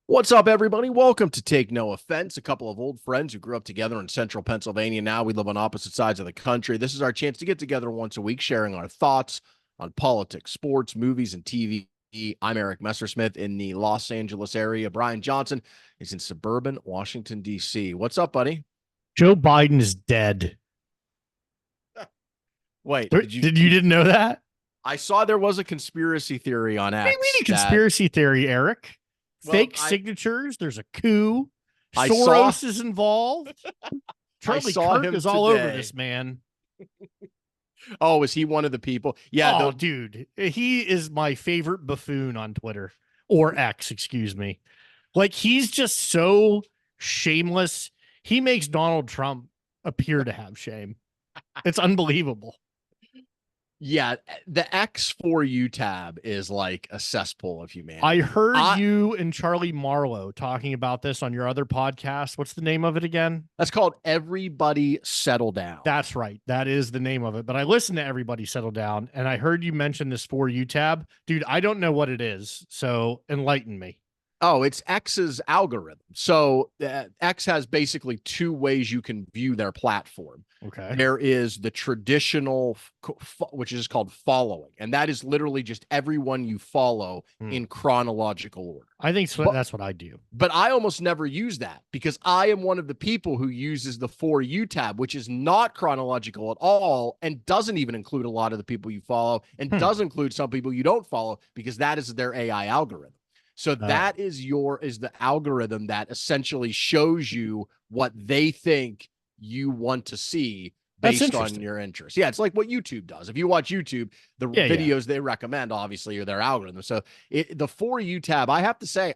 What's up, everybody? Welcome to Take No Offense. A couple of old friends who grew up together in central Pennsylvania. Now we live on opposite sides of the country. This is our chance to get together once a week, sharing our thoughts on politics, sports, movies, and TV. I'm Eric Messersmith in the Los Angeles area. Brian Johnson is in suburban Washington, D.C. What's up, buddy? Joe Biden is dead. Wait, You didn't know that? I saw there was a conspiracy theory on What do you mean X a conspiracy theory, Eric? well, Fake signatures. There's a coup. I Soros saw is involved. Charlie saw Kirk him is all over today. this man. Oh, is he one of the people? Yeah, Oh, dude, he is my favorite buffoon on Twitter or X, excuse me. Like, he's just so shameless. He makes Donald Trump appear to have shame. It's unbelievable. Yeah, the X4U tab is like a cesspool of humanity. I heard you and Charlie Marlowe talking about this on your other podcast. What's the name of it again? That's called Everybody Settle Down. That's right. That is the name of it. But I listened to Everybody Settle Down, and I heard you mention this For You tab. Dude, I don't know what it is, so enlighten me. Oh, it's X's algorithm. So X has basically two ways you can view their platform. Okay. There is the traditional, which is called following, and that is literally just everyone you follow in chronological order. I think so, that's what I do. But I almost never use that because I am one of the people who uses the For You tab, which is not chronological at all and doesn't even include a lot of the people you follow and does include some people you don't follow because that is their AI algorithm. So that is the algorithm that essentially shows you what they think you want to see based on your interests. Yeah, it's like what YouTube does. If you watch YouTube, the videos they recommend obviously are their algorithm. So the For You tab, I have to say,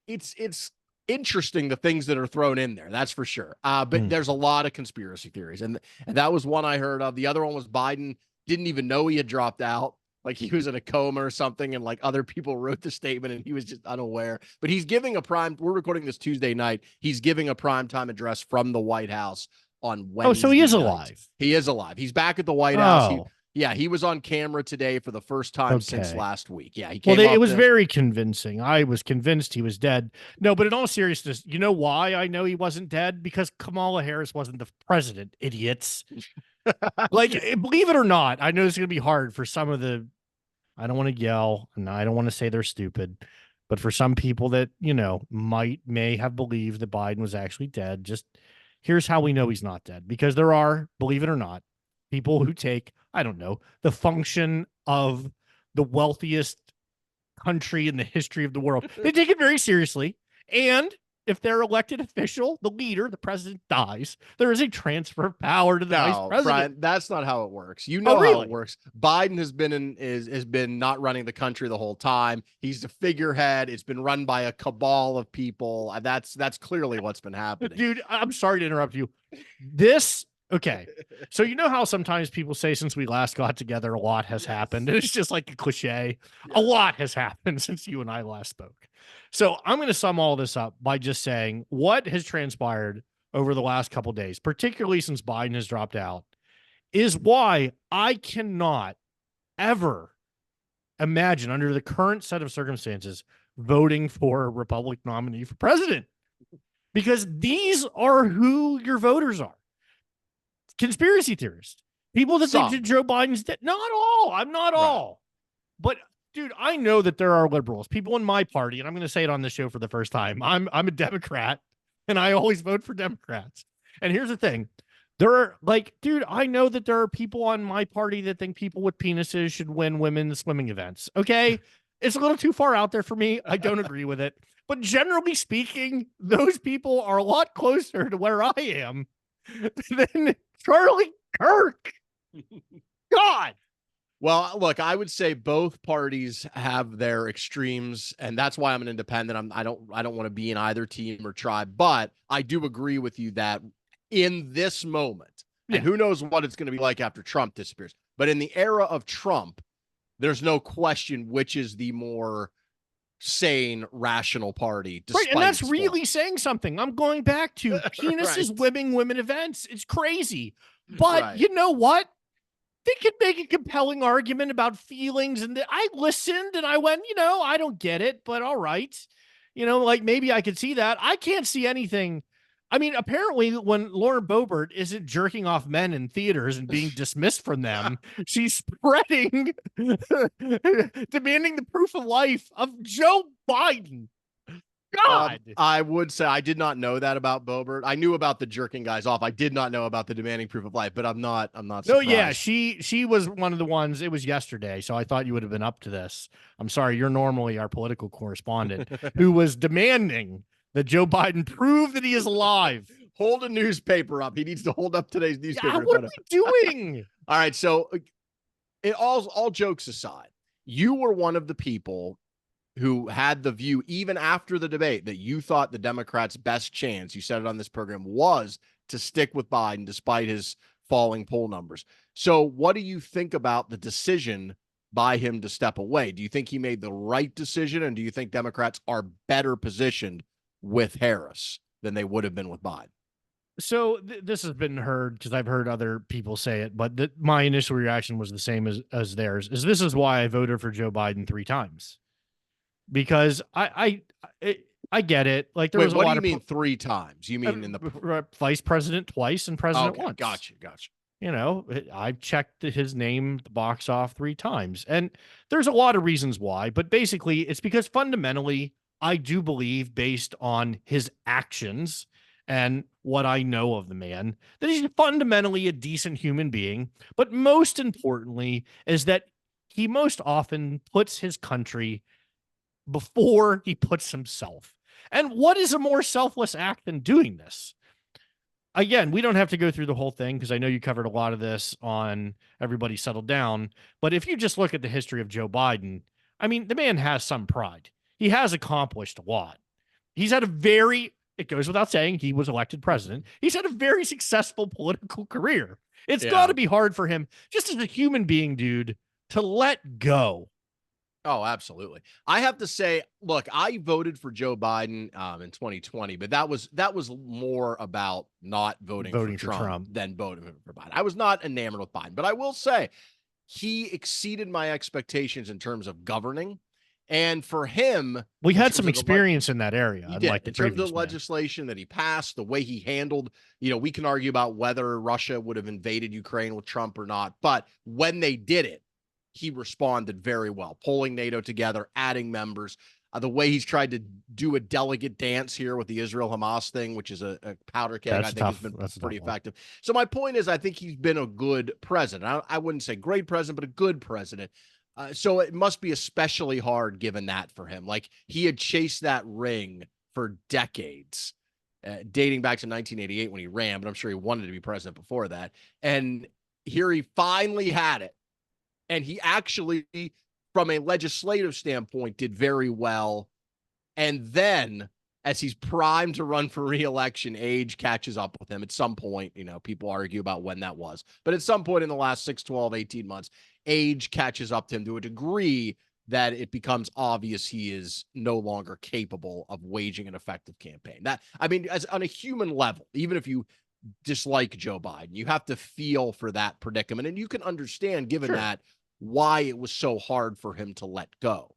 it's interesting the things that are thrown in there. That's for sure. But there's a lot of conspiracy theories, and that was one I heard of. The other one was Biden didn't even know he had dropped out. Like he was in a coma or something, and like other people wrote the statement and he was just unaware. But he's giving we're recording this Tuesday night. He's giving a primetime address from the White House on Wednesday. Oh, so he is night. alive. He is alive. He's back at the White House. He was on camera today for the first time since last week. Yeah, he came it was very convincing. I was convinced he was dead. No, but in all seriousness, you know why I know he wasn't dead? Because Kamala Harris wasn't the president, idiots. Like, believe it or not, I know it's going to be hard for some of the, I don't want to yell, and I don't want to say they're stupid, but for some people that, may have believed that Biden was actually dead, just here's how we know he's not dead. Because there are, believe it or not, people who take, I don't know, the function of the wealthiest country in the history of the world. They take it very seriously. And if their elected official, the leader, the president dies, there is a transfer of power to the vice president. Brian, that's not how it works. You know how it works. Biden has been not running the country the whole time. He's the figurehead. It's been run by a cabal of people. That's clearly what's been happening. Dude, I'm sorry to interrupt you. Okay. So you know how sometimes people say since we last got together, a lot has happened. It's just like a cliche. A lot has happened since you and I last spoke. So I'm going to sum all this up by just saying what has transpired over the last couple of days, particularly since Biden has dropped out, is why I cannot ever imagine under the current set of circumstances voting for a Republican nominee for president. Because these are who your voters are. Conspiracy theorists, people that think that Joe Biden's dead. Not all. I'm not all. But dude, I know that there are liberals, people in my party, and I'm going to say it on the show for the first time. I'm a Democrat, and I always vote for Democrats. And here's the thing. There are I know that there are people on my party that think people with penises should win women's swimming events. Okay. It's a little too far out there for me. I don't agree with it. But generally speaking, those people are a lot closer to where I am than Charlie Kirk. God. Well, look, I would say both parties have their extremes, and that's why I'm an independent. I don't want to be in either team or tribe, but I do agree with you that in this moment, and who knows what it's going to be like after Trump disappears, but in the era of Trump, there's no question which is the more sane, rational party. Right, and that's really saying something. I'm going back to penises winning women events. It's crazy. But you know what? They could make a compelling argument about feelings. And I listened and I went, I don't get it, but all right. Like maybe I could see that. I can't see anything. I mean, apparently, when Lauren Boebert isn't jerking off men in theaters and being dismissed from them, she's spreading, demanding the proof of life of Joe Biden. God. I would say I did not know that about Boebert. I knew about the jerking guys off. I did not know about the demanding proof of life, but I'm not surprised. No, yeah, she was one of the ones. It was yesterday, so I thought you would have been up to this. I'm sorry, you're normally our political correspondent who was demanding that Joe Biden prove that he is alive. Hold a newspaper up. He needs to hold up today's newspaper. Yeah, what are we doing? All right, so all jokes aside, you were one of the people who had the view, even after the debate, that you thought the Democrats' best chance, you said it on this program, was to stick with Biden despite his falling poll numbers. So what do you think about the decision by him to step away? Do you think he made the right decision? And do you think Democrats are better positioned with Harris than they would have been with Biden? So this has been heard because I've heard other people say it, but my initial reaction was the same as theirs. This is why I voted for Joe Biden 3 times. Because I get it. Like there was a lot. What do you mean 3 times? You mean in the vice president twice and president once? Gotcha. I've checked his name, the box off 3 times, and there's a lot of reasons why. But basically, it's because fundamentally, I do believe, based on his actions and what I know of the man, that he's fundamentally a decent human being. But most importantly, is that he most often puts his country before he puts himself. And what is a more selfless act than doing this? Again, we don't have to go through the whole thing because I know you covered a lot of this on Everybody Settle Down. But if you just look at the history of Joe Biden, I mean, the man has some pride. He has accomplished a lot. He's had it goes without saying, he was elected president. He's had a very successful political career. It's got to be hard for him, just as a human being, dude, to let go. Oh, absolutely. I have to say, look, I voted for Joe Biden in 2020, but that was more about not voting for Trump than voting for Biden. I was not enamored with Biden, but I will say he exceeded my expectations in terms of governing. And for him, we had some experience in that area. In terms of the legislation that he passed, the way he handled, we can argue about whether Russia would have invaded Ukraine with Trump or not. But when they did it, he responded very well, pulling NATO together, adding members. The way he's tried to do a delegate dance here with the Israel-Hamas thing, which is a powder keg, I think has been pretty effective. So my point is, I think he's been a good president. I wouldn't say great president, but a good president. So it must be especially hard given that for him. Like he had chased that ring for decades, dating back to 1988 when he ran, but I'm sure he wanted to be president before that. And here he finally had it. And he actually, from a legislative standpoint, did very well. And then, as he's primed to run for re-election, age catches up with him at some point. People argue about when that was. But at some point in the last 6, 12, 18 months, age catches up to him to a degree that it becomes obvious he is no longer capable of waging an effective campaign. As on a human level, even if you dislike Joe Biden, you have to feel for that predicament. And you can understand, given that, why it was so hard for him to let go.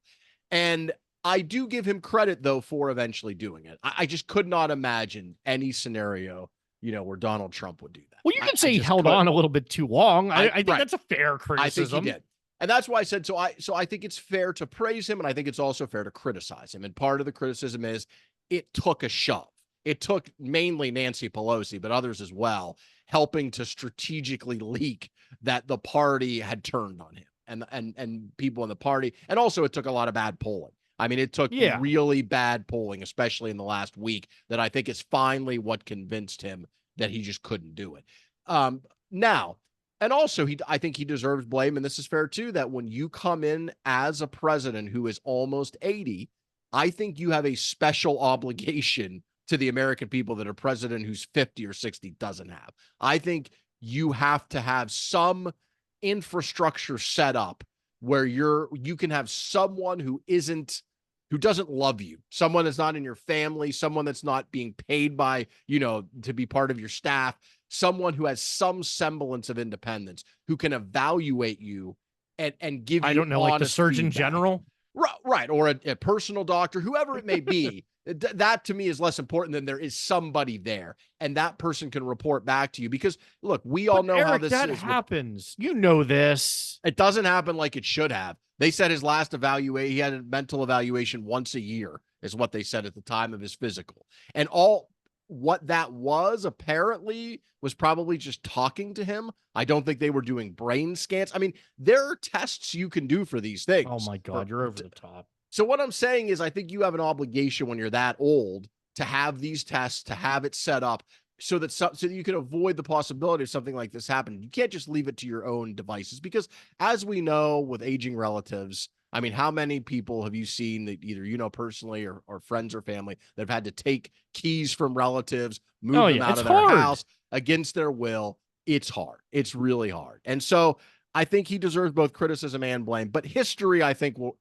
And I do give him credit, though, for eventually doing it. I just could not imagine any scenario, where Donald Trump would do that. Well, you can say he held on a little bit too long. I think that's a fair criticism. I think he did. And that's why I said, so I think it's fair to praise him, and I think it's also fair to criticize him. And part of the criticism is it took a shove. It took mainly Nancy Pelosi, but others as well, helping to strategically leak that the party had turned on him and people in the party. And also it took a lot of bad polling. I mean, it took really bad polling, especially in the last week, that I think is finally what convinced him that he just couldn't do it. Now, and also I think he deserves blame, and this is fair too, that when you come in as a president who is almost 80, I think you have a special obligation to the American people that a president who's 50 or 60 doesn't have. I think you have to have some infrastructure set up where you can have someone who doesn't love you, someone that's not in your family, someone that's not being paid by, to be part of your staff, someone who has some semblance of independence, who can evaluate you and give you, I don't know, like the Surgeon General. Right. Right. Or a personal doctor, whoever it may be. That to me is less important than there is somebody there and that person can report back to you because look, we all But know how Eric, this that is. happens. You know this. It doesn't happen like it should have. They said his last evaluation, he had a mental evaluation once a year, is what they said at the time of his physical. And all what that was apparently was probably just talking to him. I don't think they were doing brain scans. I mean, there are tests you can do for these things. Oh my God, you're over the top. So what I'm saying is I think you have an obligation when you're that old to have these tests, to have it set up so that you can avoid the possibility of something like this happening. You can't just leave it to your own devices because as we know with aging relatives, I mean, how many people have you seen that either you know personally or friends or family that have had to take keys from relatives, move them out of their house against their will? It's hard. It's really hard. And so I think he deserves both criticism and blame, but history, I think, will,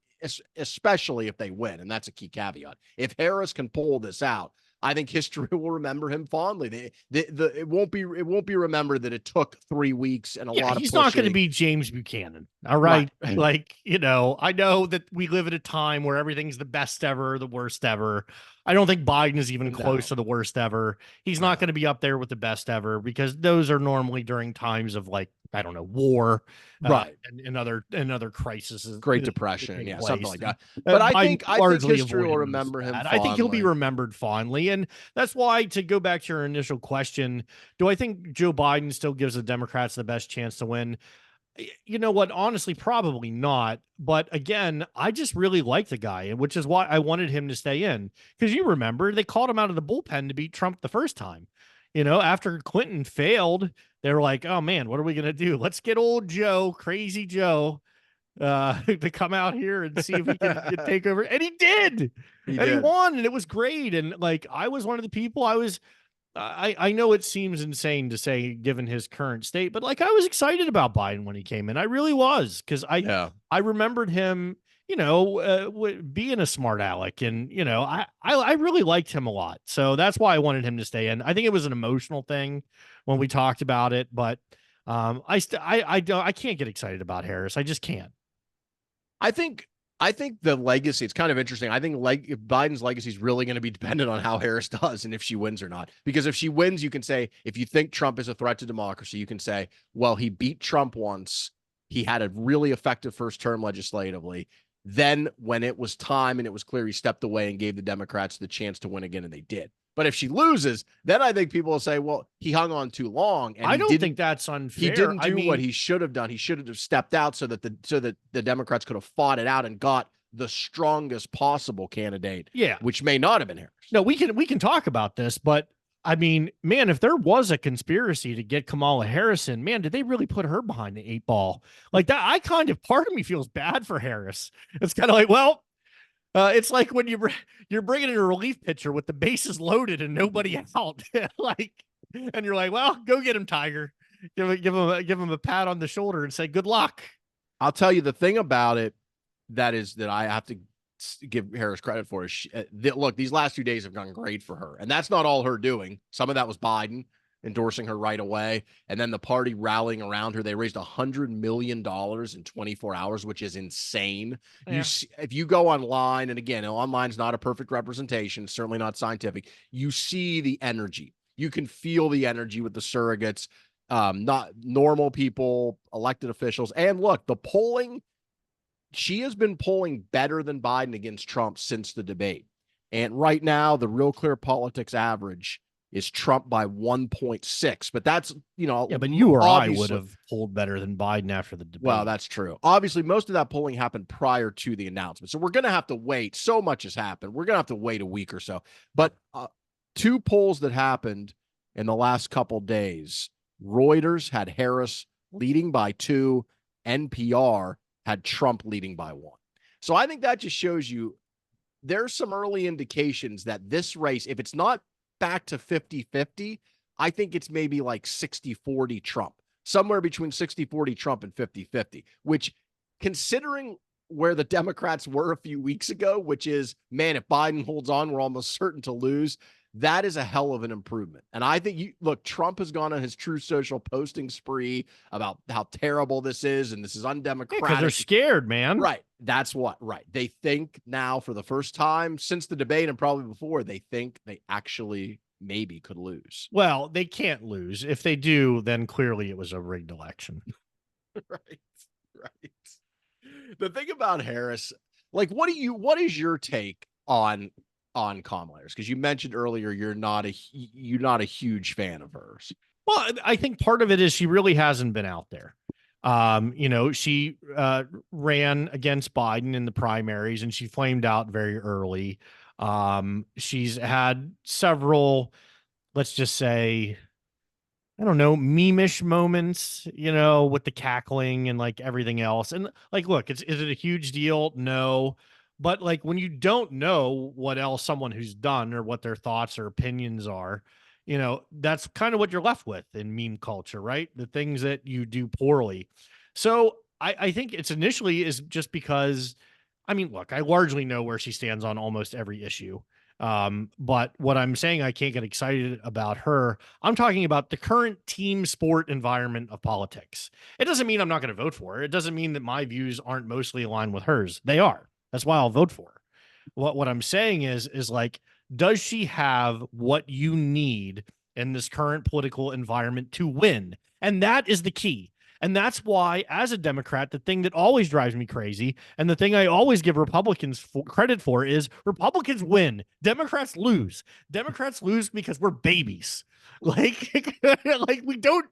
especially if they win. And that's a key caveat. If Harris can pull this out, I think history will remember him fondly. It won't be remembered that it took 3 weeks and a lot of he's pushing. not going to be James Buchanan. All right. Like, you know, I know that we live at a time where everything's the best ever, the worst ever. I don't think Biden is even close to the worst ever. He's not going to be up there with the best ever because those are normally during times of like, I don't know, war, right, and other crises, Great Depression, yeah, something like that. But I think history will remember him fondly. I think he'll be remembered fondly, and that's why, to go back to your initial question, do I think Joe Biden still gives the Democrats the best chance to win? You know what? Honestly, probably not. But again, I just really like the guy, which is why I wanted him to stay in. Because you remember, they called him out of the bullpen to beat Trump the first time. You know, after Clinton failed, they were like, oh man, what are we going to do? Let's get old Joe, crazy Joe, to come out here and see if he can take over. And he did. He won, and it was great. And like, I was one of the people I know it seems insane to say given his current state, but like I was excited about Biden when he came in. I really was, because I remembered him, you know, being a smart aleck, and you know, I really liked him a lot. So that's why I wanted him to stay in. I think it was an emotional thing when we talked about it, but I can't get excited about Harris. I just can't. I think the legacy, it's kind of interesting. I think Biden's legacy is really going to be dependent on how Harris does and if she wins or not. Because if she wins, you can say, if you think Trump is a threat to democracy, you can say, well, he beat Trump once. He had a really effective first term legislatively. Then when it was time and it was clear, he stepped away and gave the Democrats the chance to win again, and they did. But if she loses, then I think people will say, well, he hung on too long. And I don't think that's unfair. He didn't do what he should have done. He should have stepped out so that the Democrats could have fought it out and got the strongest possible candidate. Yeah. Which may not have been Harris. No, we can talk about this, but I mean, man, if there was a conspiracy to get Kamala Harris in, man, did they really put her behind the 8 ball? Like that, part of me feels bad for Harris. It's kind of like, well, it's like when you're bringing in a relief pitcher with the bases loaded and nobody out, like, and you're like, well, go get him, Tiger. Give him a pat on the shoulder and say good luck. I'll tell you the thing about it that I have to give Harris credit for is look, these last 2 days have gone great for her, and that's not all her doing. Some of that was Biden endorsing her right away, and then the party rallying around her. They raised $100 million in 24 hours, which is insane. Yeah. If you go online, and again, online's not a perfect representation, certainly not scientific, you see the energy. You can feel the energy with the surrogates, not normal people, elected officials. And look, the polling, she has been polling better than Biden against Trump since the debate. And right now, the Real Clear Politics average is Trump by 1.6, but that's, you know, yeah, but you or I would have polled better than Biden after the debate. Well, that's true. Obviously, most of that polling happened prior to the announcement. So we're going to have to wait. So much has happened. We're going to have to wait a week or so. But 2 polls that happened in the last couple days, Reuters had Harris leading by 2, NPR had Trump leading by 1. So I think that just shows you there's some early indications that this race, if it's not back to 50-50, I think it's maybe like 60-40 Trump, somewhere between 60-40 Trump and 50-50, which, considering where the Democrats were a few weeks ago, which is, man, if Biden holds on, we're almost certain to lose. that is a hell of an improvement. And I think Trump has gone on his True Social posting spree about how terrible this is and this is undemocratic. Because they're scared, man. Right. That's what, right. They think now for the first time since the debate and probably before, they think they actually maybe could lose. Well, they can't lose. If they do, then clearly it was a rigged election. Right. Right. The thing about Harris, like, what is your take on Kamala Harris? Because you mentioned earlier you're not a huge fan of hers. Well, I think part of it is she really hasn't been out there. She ran against Biden in the primaries and she flamed out very early. She's had several, let's just say, I don't know, meme-ish moments, with the cackling and like everything else. And like, look, is it a huge deal? No. But like when you don't know what else someone who's done or what their thoughts or opinions are, that's kind of what you're left with in meme culture, right? The things that you do poorly. So I think it's initially is just because, I mean, look, I largely know where she stands on almost every issue. But what I'm saying, I can't get excited about her. I'm talking about the current team sport environment of politics. It doesn't mean I'm not going to vote for her. It doesn't mean that my views aren't mostly aligned with hers. They are. That's why I'll vote for her. What I'm saying is like, does she have what you need in this current political environment to win? And that is the key. And that's why, as a Democrat, the thing that always drives me crazy and the thing I always give Republicans credit for is Republicans win. Democrats lose. Democrats lose because we're babies. Like, like we don't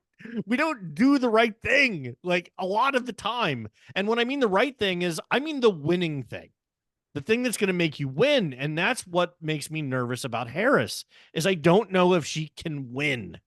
do the right thing like a lot of the time. And when I mean the right thing is, I mean the winning thing. The thing that's going to make you win. And that's what makes me nervous about Harris is I don't know if she can win.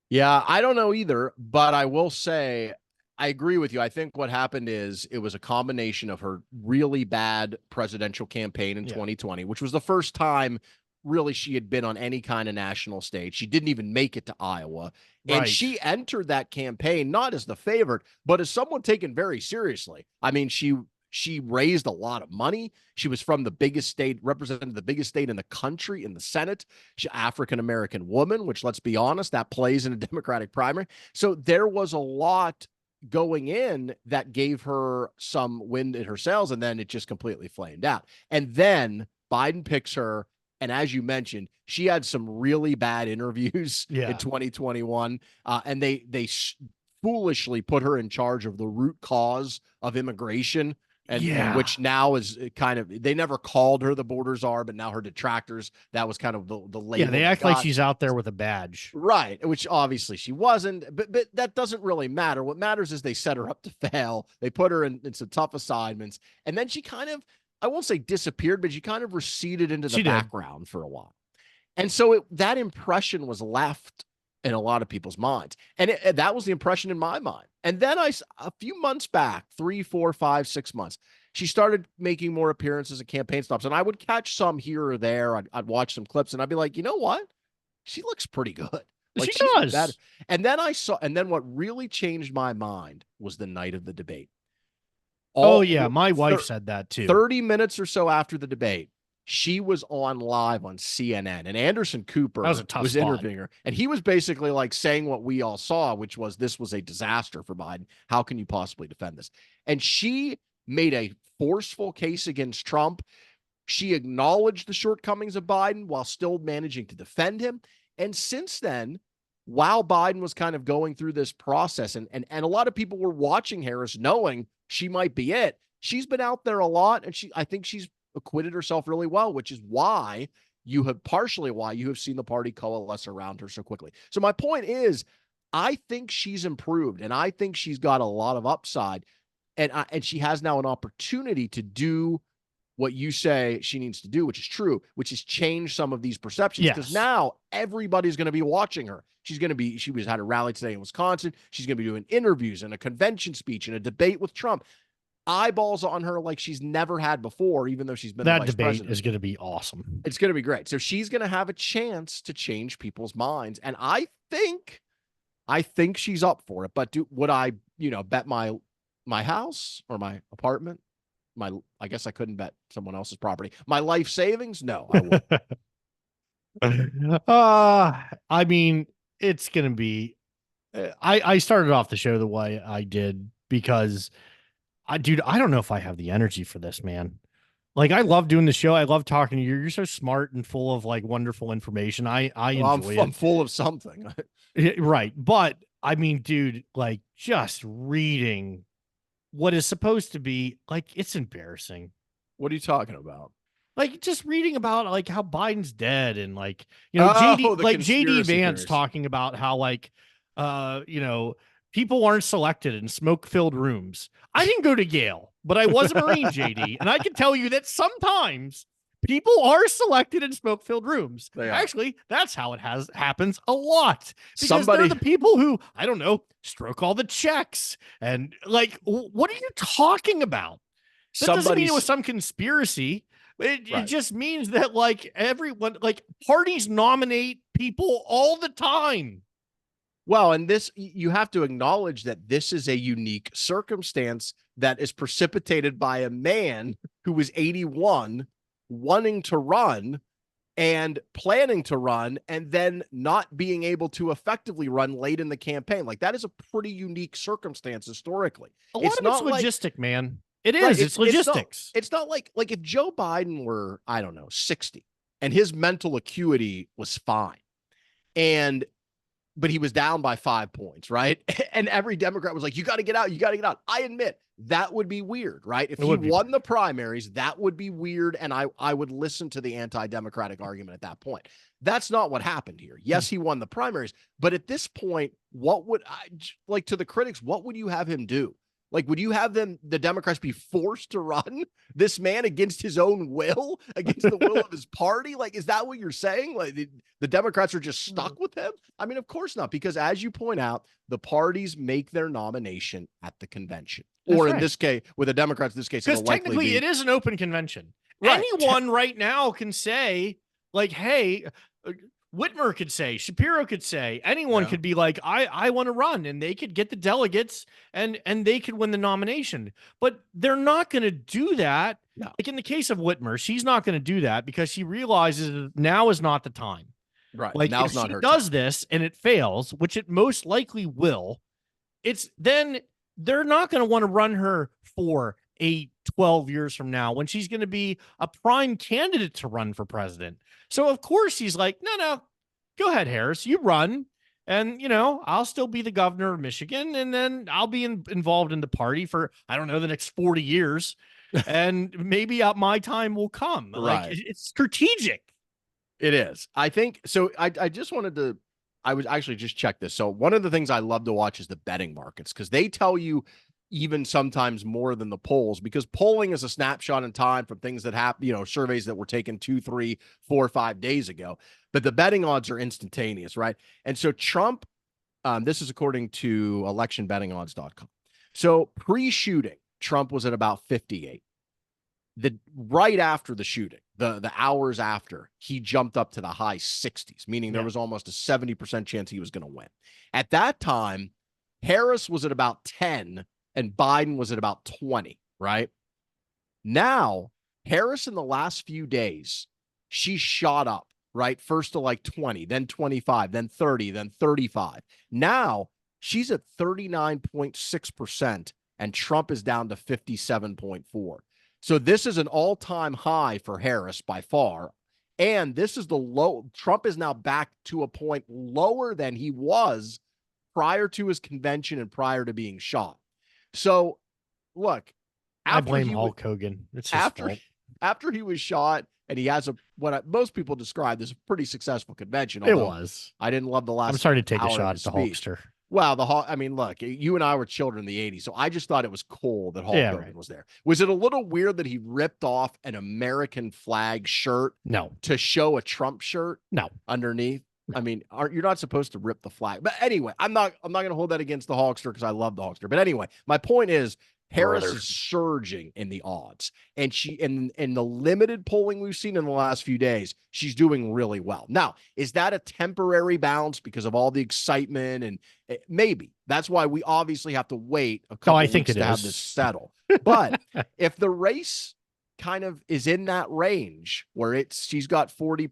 Yeah, I don't know either, but I will say I agree with you. I think what happened is it was a combination of her really bad presidential campaign in 2020, which was the first time really she had been on any kind of national stage. She didn't even make it to Iowa. And she entered that campaign not as the favorite, but as someone taken very seriously. I mean, she raised a lot of money. She was from the biggest state, represented the biggest state in the country in the Senate. She's African-American woman, which, let's be honest, that plays in a Democratic primary. So there was a lot going in that gave her some wind in her sails, and then it just completely flamed out. And then Biden picks her, and as you mentioned, she had some really bad interviews in 2021, and they foolishly put her in charge of the root cause of immigration. And which now is kind of, they never called her the border czar, but now her detractors, that was kind of the label. Yeah, they act like she's out there with a badge. Right, which obviously she wasn't, but that doesn't really matter. What matters is they set her up to fail. They put her in some tough assignments, and then she kind of, I won't say disappeared, but she kind of receded into the background for a while. And so that impression was left in a lot of people's minds. And that was the impression in my mind. And then a few months back, 3, 4, 5, 6 months, she started making more appearances at campaign stops. And I would catch some here or there. I'd watch some clips and I'd be like, you know what? She looks pretty good. Like, she does. Better. And then what really changed my mind was the night of the debate. My wife said that too. 30 minutes or so after the debate, she was on live on CNN, and Anderson Cooper was interviewing her. And he was basically like saying what we all saw, which was this was a disaster for Biden. How can you possibly defend this? And she made a forceful case against Trump. She acknowledged the shortcomings of Biden while still managing to defend him. And since then, while Biden was kind of going through this process, and a lot of people were watching Harris knowing she might be it, she's been out there a lot, and I think she's acquitted herself really well, which is why you have seen the party coalesce around her so quickly. So my point is, I think she's improved, and I think she's got a lot of upside, and she has now an opportunity to do what you say she needs to do, which is true, which is change some of these perceptions. Because now everybody's going to be watching her. She had a rally today in Wisconsin. She's going to be doing interviews and a convention speech and a debate with Trump. Eyeballs on her like she's never had before, even though she's been that debate is going to be awesome. It's going to be great. So she's going to have a chance to change people's minds, and I think she's up for it. But would I, bet my house or my apartment? I guess I couldn't bet someone else's property. My life savings? No, I wouldn't. I mean, it's gonna be. I started off the show the way I did because dude, I don't know if I have the energy for this, man. Like, I love doing the show. I love talking to you. You're so smart and full of like wonderful information. I Well, enjoy I'm it. full of something. Right. But I mean, dude, like just reading what is supposed to be like, it's embarrassing. What are you talking about? Like just reading about like how Biden's dead and like, Oh, JD, the like JD conspiracy Vance theories. talking about how like, people aren't selected in smoke filled rooms. I didn't go to Yale, but I was a Marine, JD. And I can tell you that sometimes people are selected in smoke filled rooms. They are. Actually, that's how it happens a lot because they're Somebody, the people who, I don't know, stroke all the checks. And like, what are you talking about? That doesn't mean it was somebody's some conspiracy. It right. just means that like everyone, like parties nominate people all the time. Well, and this, you have to acknowledge that this is a unique circumstance that is precipitated by a man who was 81, wanting to run and planning to run, and then not being able to effectively run late in the campaign. Like, that is a pretty unique circumstance historically. A lot It's of it's not like, logistic, man. It right, is. It's logistics. it's not like if Joe Biden were, I don't know, 60 and his mental acuity was fine, and but he was down by 5 points, right? And every Democrat was like, you got to get out. You got to get out. I admit that would be weird, right? If he won the primaries, that would be weird. And I would listen to the anti-democratic argument at that point. That's not what happened here. Yes, he won the primaries, but at this point, what would I like, to the critics, what would you have him do? Like, would you have the Democrats be forced to run this man against his own will, against the will of his party? Like, is that what you're saying? Like, the Democrats are just stuck with him? I mean, of course not, because as you point out, the parties make their nomination at the convention. That's or in right. this case, with the Democrats, in this case, Because it'll likely technically be, it is an open convention. right. Anyone right now can say, like, hey, Whitmer could say, Shapiro could say, anyone Yeah. could be like, I want to run, and they could get the delegates and they could win the nomination. But they're not going to do that. No. Like in the case of Whitmer, she's not going to do that because she realizes that now is not the time. Right. Like Now's if not she her does time. this and it fails, which it most likely will, it's then they're not going to want to run her for 8, 12 years from now when she's going to be a prime candidate to run for president. So of course he's like, no, go ahead, Harris, you run. And, I'll still be the governor of Michigan, and then I'll be involved in the party for, I don't know, the next 40 years. And maybe my time will come. Right. Like, it's strategic. It is. I think so. I just wanted to, I was actually just check this. So one of the things I love to watch is the betting markets, because they tell you even sometimes more than the polls, because polling is a snapshot in time from things that happen, surveys that were taken 2, 3, 4, 5 days ago. But the betting odds are instantaneous, right? And so Trump, this is according to electionbettingodds.com. So pre-shooting, Trump was at about 58. Right after the shooting, the hours after, he jumped up to the high 60s, meaning there was almost a 70% chance he was going to win. At that time, Harris was at about 10 and Biden was at about 20, right? Now, Harris in the last few days, she shot up, right? First to like 20, then 25, then 30, then 35. Now she's at 39.6% and Trump is down to 57.4. So this is an all-time high for Harris by far. And this is the low. Trump is now back to a point lower than he was prior to his convention and prior to being shot. So look, I blame Hulk Hogan. It's his fault. After he was shot and he has most people describe as a pretty successful convention. It was. I didn't love the last. I'm sorry to take a shot at the speech. Hulkster. Well, I mean, look, you and I were children in the 80s, so I just thought it was cool that Hulk Hogan was there. Was it a little weird that he ripped off an American flag shirt? No. To show a Trump shirt? No. Underneath? I mean, you're not supposed to rip the flag. But anyway, I'm not going to hold that against the Hulkster because I love the Hulkster. But anyway, my point is, Harris is surging in the odds, and she in the limited polling we've seen in the last few days, she's doing really well. Now, is that a temporary bounce because of all the excitement? And maybe that's why we obviously have to wait a couple weeks to have this settle. But if the race kind of is in that range where she's got 40%,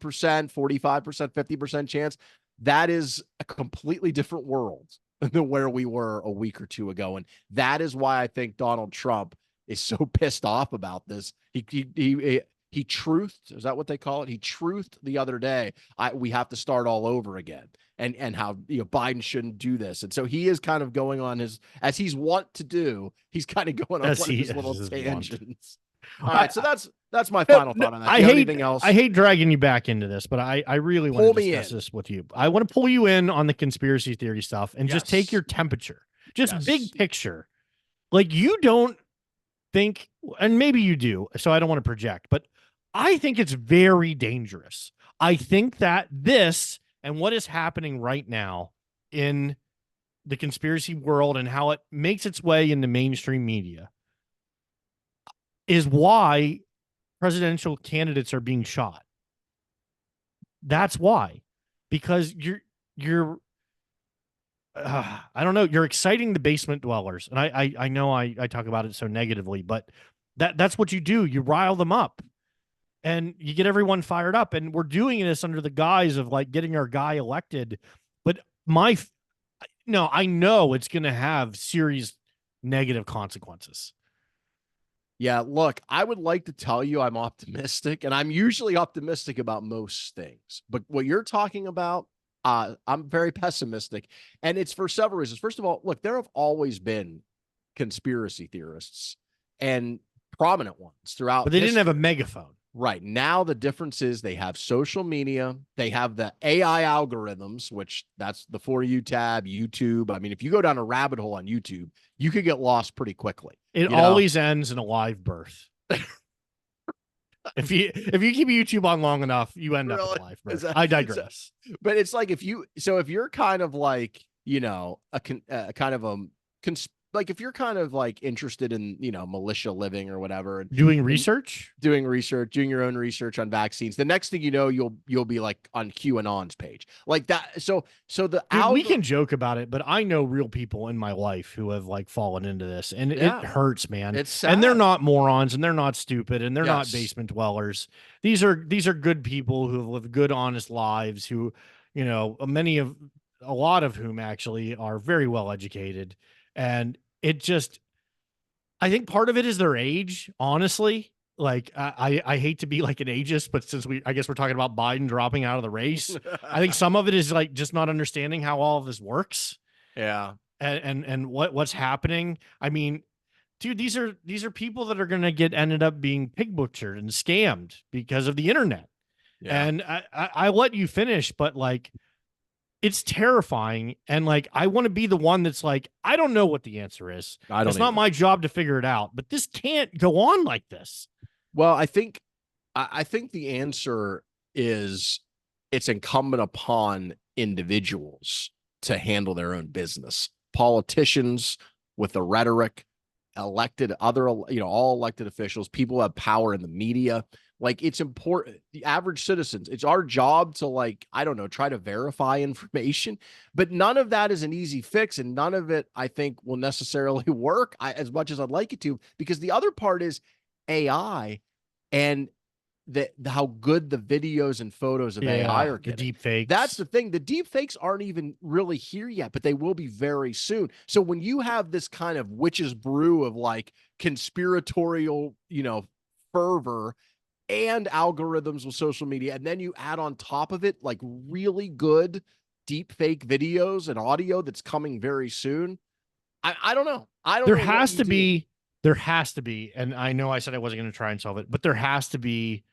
45%, 50% chance. That is a completely different world than where we were a week or two ago. And that is why I think Donald Trump is so pissed off about this. He truthed, is that what they call it? He truthed the other day. We have to start all over again, and how Biden shouldn't do this. And so he is kind of going on as he's wont to do. He's kind of going on one of his little tangents. All right, so that's my final thought on that. Anything else? I hate dragging you back into this, but I really want to discuss this with you. I want to pull you in on the conspiracy theory stuff and just take your temperature, just big picture. Like, you don't think, and maybe you do, so I don't want to project, but I think it's very dangerous. I think that this and what is happening right now in the conspiracy world and how it makes its way into mainstream media is why presidential candidates are being shot. That's why, because you're I don't know, you're exciting the basement dwellers. And I know I talk about it so negatively, but that's what you do. You rile them up and you get everyone fired up. And we're doing this under the guise of like getting our guy elected. But I know it's going to have serious negative consequences. Yeah, look, I would like to tell you I'm optimistic, and I'm usually optimistic about most things. But what you're talking about, I'm very pessimistic, and it's for several reasons. First of all, look, there have always been conspiracy theorists and prominent ones throughout. But they didn't have a megaphone. Right. Now the difference is they have social media, they have the AI algorithms, which that's the For You tab, YouTube. I mean, if you go down a rabbit hole on YouTube, you could get lost pretty quickly. It always ends in a live birth. If you keep YouTube on long enough, you end up in a live birth. I digress. But it's like if you're kind of like, like if you're kind of like interested in, militia living or whatever, and doing research, doing your own research on vaccines, the next thing you know, you'll be like on QAnon's page like that. So we can joke about it, but I know real people in my life who have like fallen into this, and it hurts, man. It's sad. And they're not morons, and they're not stupid, and they're not basement dwellers. These are good people who have lived good, honest lives, who, a lot of whom actually are very well educated. And I think part of it is their age, honestly. Like, I hate to be like an ageist, but since I guess we're talking about Biden dropping out of the race, I think some of it is like just not understanding how all of this works. Yeah. And what's happening. I mean, dude, these are people that are going to ended up being pig butchered and scammed because of the internet. Yeah. And I let you finish, but like, it's terrifying. And like, I want to be the one that's like, I don't know what the answer is. It's not my job to figure it out, but this can't go on like this. Well, I think the answer is it's incumbent upon individuals to handle their own business. Politicians with the rhetoric, all elected officials, people who have power in the media. Like, it's important. The average citizens, it's our job to, like, I don't know, try to verify information, but none of that is an easy fix. And none of it, I think, will necessarily work as much as I'd like it to, because the other part is AI and how good the videos and photos of AI are getting. The deep fakes. That's the thing. The deep fakes aren't even really here yet, but they will be very soon. So when you have this kind of witch's brew of like conspiratorial, fervor and algorithms with social media, and then you add on top of it like really good deep fake videos and audio that's coming very soon, I don't know. There has to be, and I know I said I wasn't going to try and solve it, but there has to be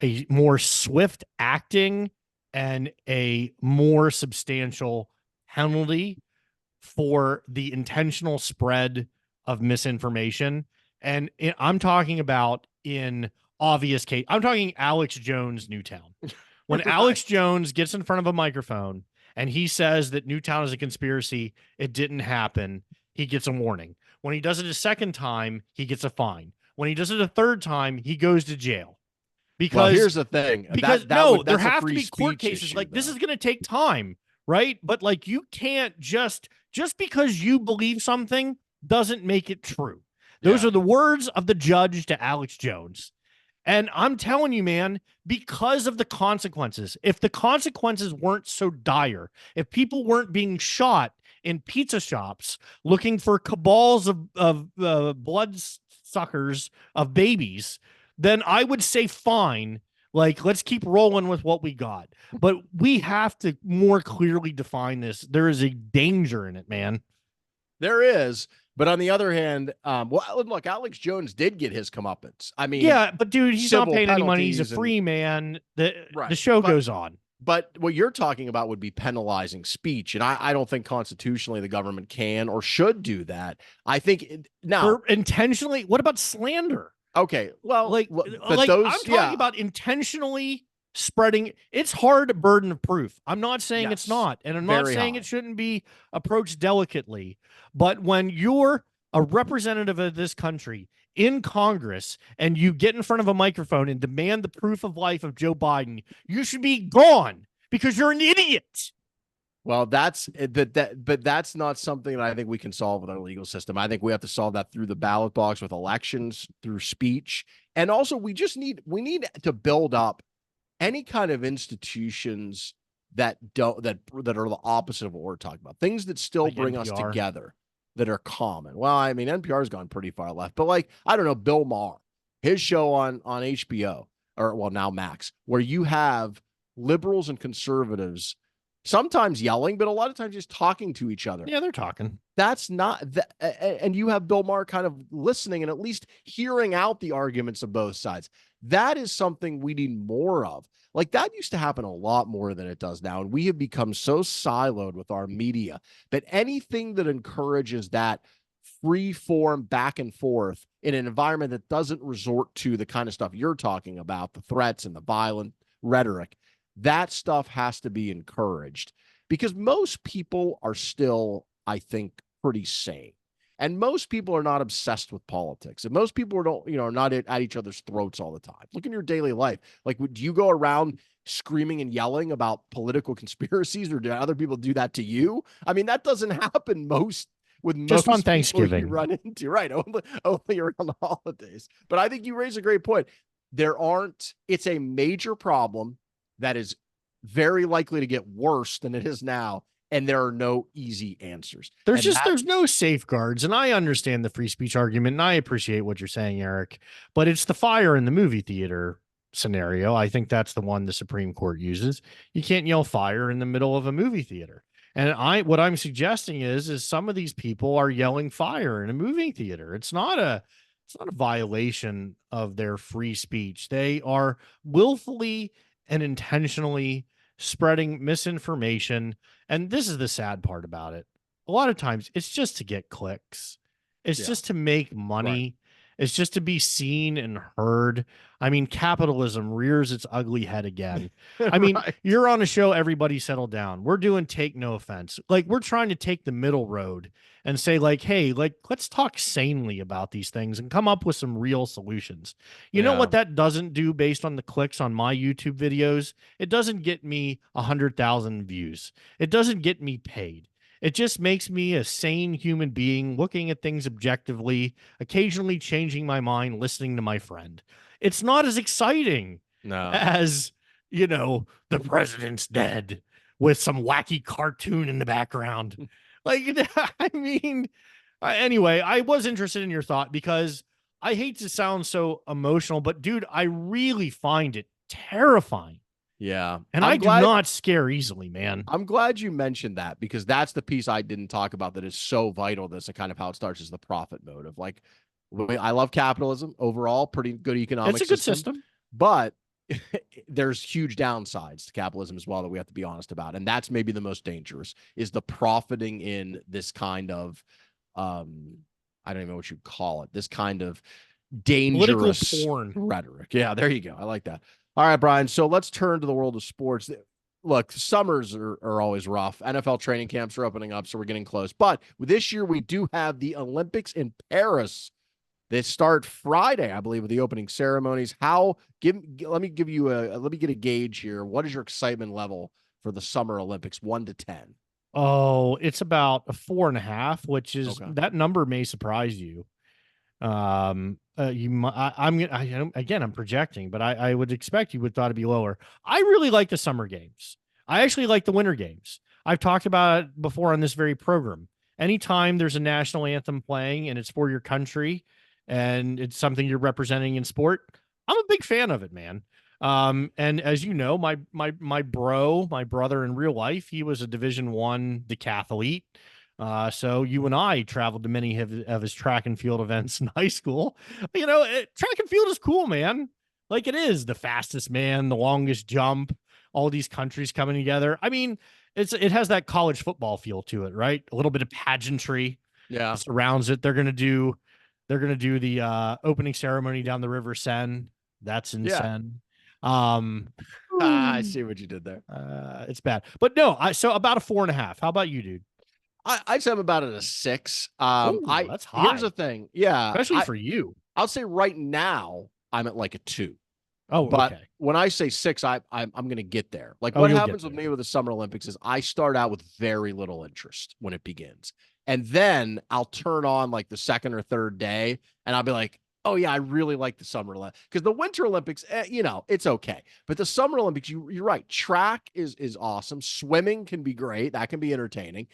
a more swift acting and a more substantial penalty for the intentional spread of misinformation. And I'm talking about in obvious case. I'm talking Alex Jones, Newtown. When Alex Jones gets in front of a microphone and he says that Newtown is a conspiracy, it didn't happen, he gets a warning. When he does it a second time, he gets a fine. When he does it a third time, he goes to jail. Because here's the thing. There have to be court cases. Issue, like this is going to take time, right? But like you can't just because you believe something doesn't make it true. Those are the words of the judge to Alex Jones. And I'm telling you, man, because of the consequences, if the consequences weren't so dire, if people weren't being shot in pizza shops looking for cabals of blood suckers of babies, then I would say fine. Like, let's keep rolling with what we got. But we have to more clearly define this. There is a danger in it, man. There is. But on the other hand, well, look, Alex Jones did get his comeuppance. I mean, yeah, but dude, he's not paying any money. He's a penalties free man. The right. show But goes on. But what you're talking about would be penalizing speech. And I don't think constitutionally the government can or should do that. I think now Or intentionally, what about slander? okay, well, Like, but like those, I'm talking about intentionally spreading. It's hard burden of proof. I'm not saying it's Yes, not, and I'm not very saying high. it shouldn't be approached delicately. But when you're a representative of this country in Congress and you get in front of a microphone and demand the proof of life of Joe Biden, you should be gone because you're an idiot. Well, that's but that's not something that I think we can solve with our legal system. I think we have to solve that through the ballot box with elections, through speech, and also we need to build up any kind of institutions that don't that are the opposite of what we're talking about. Things that still Like bring us NPR. together, that are common. Well, I mean, NPR's gone pretty far left, but like I don't know, Bill Maher, his show on HBO or well now Max, where you have liberals and conservatives sometimes yelling, but a lot of times just talking to each other. Yeah, they're talking. That's not that, and you have Bill Maher kind of listening and at least hearing out the arguments of both sides. That is something we need more of. Like that used to happen a lot more than it does now. And we have become so siloed with our media that anything that encourages that free form back and forth in an environment that doesn't resort to the kind of stuff you're talking about, the threats and the violent rhetoric, that stuff has to be encouraged because most people are still, I think, pretty sane. And most people are not obsessed with politics. And most people are not at each other's throats all the time. Look in your daily life. Like, do you go around screaming and yelling about political conspiracies, or do other people do that to you? I mean, that doesn't happen Just on most Thanksgiving you run into, right? Only around the holidays. But I think you raise a great point. It's a major problem that is very likely to get worse than it is now. And there are no easy answers. There's no safeguards. And I understand the free speech argument. And I appreciate what you're saying, Eric, but it's the fire in the movie theater scenario. I think that's the one the Supreme Court uses. You can't yell fire in the middle of a movie theater. And what I'm suggesting is some of these people are yelling fire in a movie theater. It's not a violation of their free speech. They are willfully and intentionally spreading misinformation. And this is the sad part about it. A lot of times it's just to get clicks. It's just to make money. Right. It's just to be seen and heard. I mean, capitalism rears its ugly head again. I mean, right. You're on a show, everybody settle down. We're doing Take No Offense. Like, we're trying to take the middle road and say, like, hey, like, let's talk sanely about these things and come up with some real solutions. You know what that doesn't do based on the clicks on my YouTube videos? It doesn't get me 100,000 views. It doesn't get me paid. It just makes me a sane human being looking at things objectively, occasionally changing my mind, listening to my friend. It's not as exciting as, the president's dead with some wacky cartoon in the background. Like, I mean, anyway, I was interested in your thought because I hate to sound so emotional, but dude, I really find it terrifying. Yeah. And I do not scare easily, man. I'm glad you mentioned that because that's the piece I didn't talk about that is so vital. That's kind of how it starts is the profit motive. Like, I love capitalism overall, pretty good economic system. It's a good system. But there's huge downsides to capitalism as well that we have to be honest about. And that's maybe the most dangerous is the profiting in this kind of, I don't even know what you'd call it, this kind of dangerous political porn rhetoric. Yeah, there you go. I like that. All right, Brian. So let's turn to the world of sports. Look, summers are always rough. NFL training camps are opening up, so we're getting close. But this year, we do have the Olympics in Paris. They start Friday, I believe, with the opening ceremonies. Let me get a gauge here. What is your excitement level for the Summer Olympics, 1 to 10? Oh, it's about a 4.5, which is that number may surprise you. Again, I'm projecting, but I would expect you would thought it'd be lower. I really like the summer games. I actually like the winter games. I've talked about it before on this very program. Anytime there's a national anthem playing and it's for your country and it's something you're representing in sport, I'm a big fan of it, man. And as you know, my brother in real life, he was a Division I decathlete. So you and I traveled to many of his track and field events in high school. Track and field is cool, man. Like it is the fastest man, the longest jump, all these countries coming together. I mean, it has that college football feel to it, right? A little bit of pageantry Yeah. surrounds it. They're gonna do the opening ceremony down the River Seine. That's in Yeah. Seine. I see what you did there. It's bad, but no. So about a 4.5. How about you, dude? I'd say I'm about at a 6. Ooh, that's high. Here's the thing. Yeah. Especially for you. I'll say right now I'm at like a 2. Oh, But okay. when I say 6, I'm going to get there. Like Oh, what you'll happens get with there. me with the Summer Olympics is I start out with very little interest when it begins. And then I'll turn on like the second or third day and I'll be like, oh yeah, I really like the Summer Olympics. Because the Winter Olympics, it's okay. But the Summer Olympics, you're right. Track is awesome. Swimming can be great. That can be entertaining.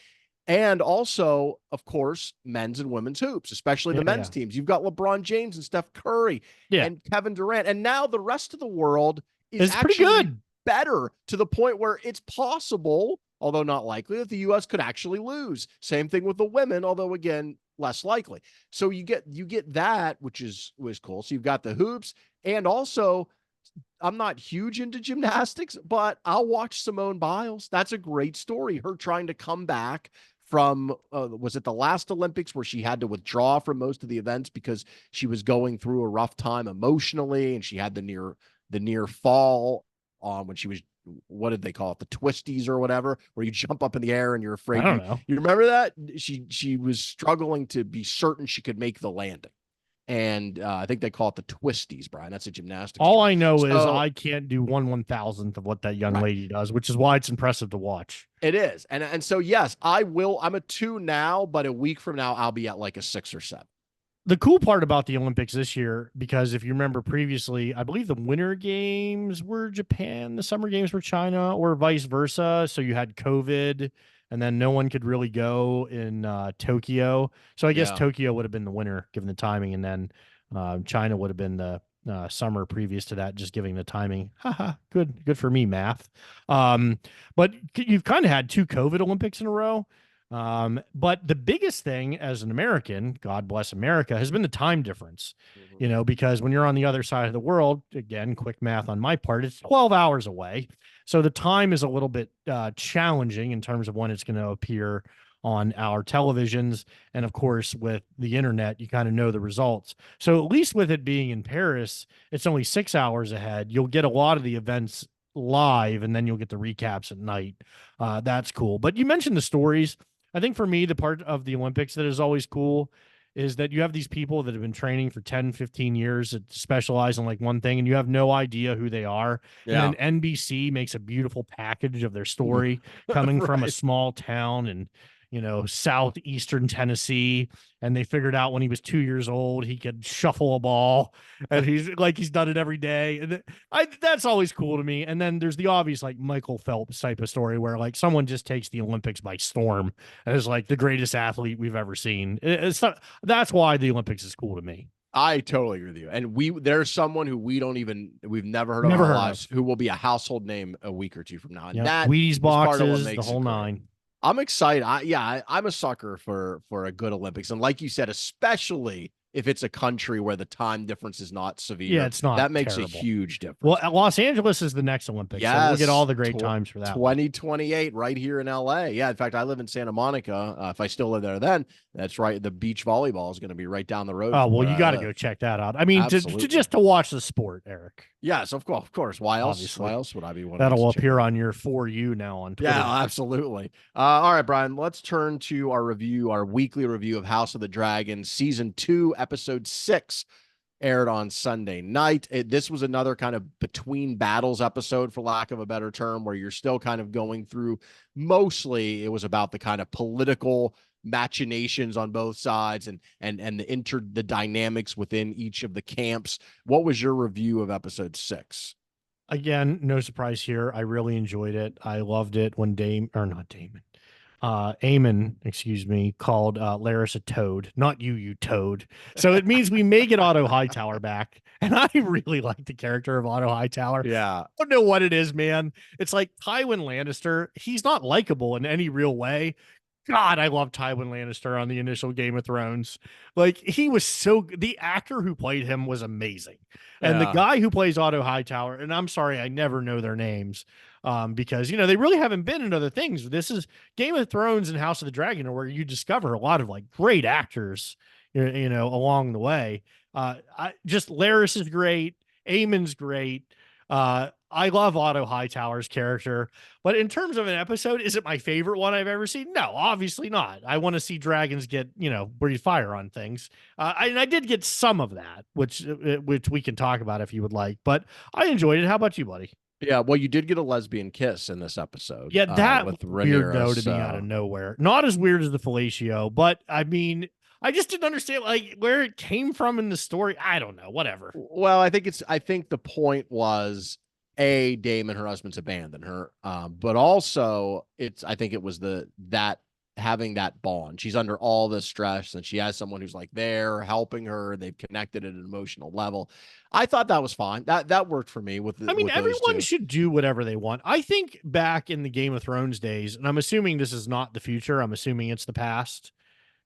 And also, of course, men's and women's hoops, especially the men's teams. You've got LeBron James and Steph Curry and Kevin Durant. And now the rest of the world is pretty actually good. better to the point where it's possible, although not likely, that the U.S. could actually lose. Same thing with the women, although again, less likely. So you get that, which was cool. So you've got the hoops, and also I'm not huge into gymnastics, but I'll watch Simone Biles. That's a great story. Her trying to come back from was it the last Olympics where she had to withdraw from most of the events because she was going through a rough time emotionally and she had the near fall on when she was, what did they call it, the twisties or whatever, where you jump up in the air and you're afraid. I don't know. You remember that? She was struggling to be certain she could make the landing. And I think they call it the twisties, Brian. That's a gymnastics. All I know is I can't do 1/1000th of what that young lady does, which is why it's impressive to watch. It is. And so, yes, I will. I'm a 2 now, but a week from now, I'll be at like a 6 or 7. The cool part about the Olympics this year, because if you remember previously, I believe the Winter Games were Japan, the Summer Games were China, or vice versa. So you had COVID, and then no one could really go in Tokyo. So I guess Tokyo would have been the winner given the timing, and then China would have been the summer previous to that, just giving the timing. Haha, good for me, math. But you've kind of had 2 COVID Olympics in a row. But the biggest thing as an American, God bless America, has been the time difference, because when you're on the other side of the world, again, quick math on my part, it's 12 hours away. So the time is a little bit challenging in terms of when it's going to appear on our televisions. And of course, with the internet, you kind of know the results. So at least with it being in Paris, it's only 6 hours ahead. You'll get a lot of the events live and then you'll get the recaps at night. That's cool. But you mentioned the stories. I think for me, the part of the Olympics that is always cool is that you have these people that have been training for 10, 15 years that specialize in like one thing, and you have no idea who they are. Yeah. And then NBC makes a beautiful package of their story coming from a small town and, southeastern Tennessee. And they figured out when he was 2 years old, he could shuffle a ball, and he's done it every day. And that's always cool to me. And then there's the obvious, like Michael Phelps type of story where like someone just takes the Olympics by storm and is like the greatest athlete we've ever seen. That's why the Olympics is cool to me. I totally agree with you. And there's someone who we've never heard of in our lives who will be a household name a week or two from now. And that Wheaties boxes, the whole nine. I'm excited. I'm a sucker for a good Olympics. And like you said, especially if it's a country where the time difference is not severe. Yeah, it's not. That makes terrible. A huge difference. Well, Los Angeles is the next Olympics. Yes, so we'll get all the great times for that. 2028 right here in LA. Yeah, in fact, I live in Santa Monica. If I still live there then, that's right. The beach volleyball is going to be right down the road. Oh, well, you got to go check that out. I mean, just to watch the sport, Eric. Yes, of course. Why else? Obviously. Why else would I be one? That'll appear on your For You now on Twitter. Yeah, absolutely. All right, Brian, let's turn to our weekly review of House of the Dragon, season 2, episode 6, aired on Sunday night. This was another kind of between battles episode, for lack of a better term, where you're still kind of going through, mostly it was about the kind of political machinations on both sides and the dynamics within each of the camps. What was your review of episode 6? Again, no surprise here. I really enjoyed it. I loved it when Aemon, excuse me, called Laris a toad. Not you, you toad. So it means we may get Otto Hightower back. And I really like the character of Otto Hightower. Yeah. I don't know what it is, man. It's like Tywin Lannister. He's not likable in any real way. God, I love Tywin Lannister on the initial Game of Thrones. Like, he was the actor who played him was amazing. And the guy who plays Otto Hightower, and I'm sorry, I never know their names, because, they really haven't been in other things. This is Game of Thrones and House of the Dragon, where you discover a lot of like great actors, along the way. Laris is great. Aemon's great. I love Otto Hightower's character, but in terms of an episode, is it my favorite one I've ever seen? No, obviously not. I want to see dragons get, breathe fire on things. I did get some of that, which we can talk about if you would like, but I enjoyed it. How about you, buddy? Yeah, well, you did get a lesbian kiss in this episode. Yeah, that with weird Rhaenyra, though to me out of nowhere. Not as weird as the fellatio, but I mean, I just didn't understand like where it came from in the story. I don't know, whatever. Well, I think the point was Daemon, her husband's abandoned her, but also I think it was that having that bond. She's under all this stress and she has someone who's like there helping her. They've connected at an emotional level. I thought that was fine. That worked for me everyone should do whatever they want. I think back in the Game of Thrones days, and I'm assuming this is not the future, I'm assuming it's the past,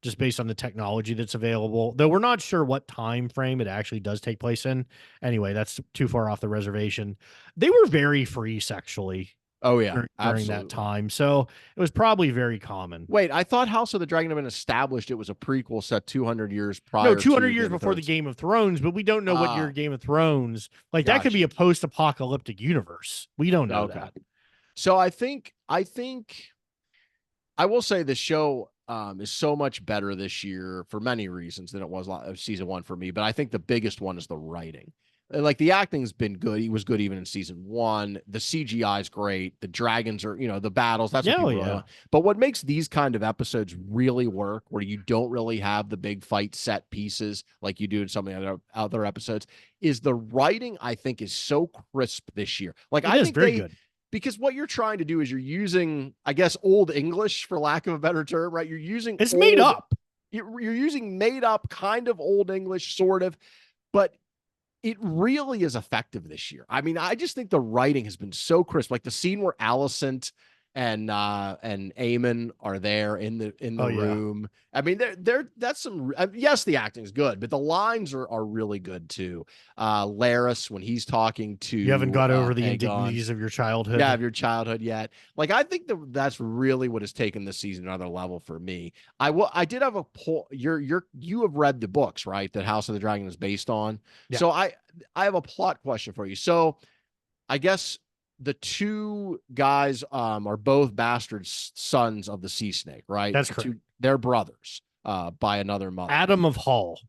just based on the technology that's available, though we're not sure what time frame it actually does take place in. Anyway, that's too far off the reservation. They were very free sexually. Oh yeah, during that time, so it was probably very common. Wait, I thought House of the Dragon had been established. It was a prequel set 200 years prior. No, 200 years before the Game of Thrones, but we don't know what year Game of Thrones. Like that could be a post-apocalyptic universe. We don't know that. So I think I will say the show is so much better this year for many reasons than it was season 1 for me. But I think the biggest one is the writing. Like the acting's been good. He was good even in season 1. The CGI is great. The dragons are, the battles. That's what people want. But what makes these kind of episodes really work, where you don't really have the big fight set pieces like you do in some of the other episodes, is the writing. I think is so crisp this year. Like I think very good. Because what you're trying to do is you're using, I guess, Old English, for lack of a better term, right? You're using made up. You're using made up kind of Old English, sort of, but it really is effective this year. I mean, I just think the writing has been so crisp. Like the scene where Alicent and Aemon are there in the room. I mean, that's some. Yes, the acting is good, but the lines are really good too. Laris, when he's talking to, you haven't got over the indignities of your childhood. Yeah, of your childhood yet. Like I think that's really what has taken this season another level for me. I did have a poll. You have read the books, right? That House of the Dragon is based on. Yeah. So I have a plot question for you. So I guess the two guys are both bastard sons of the sea snake, right? That's correct. They're brothers by another mother. Adam of Hall.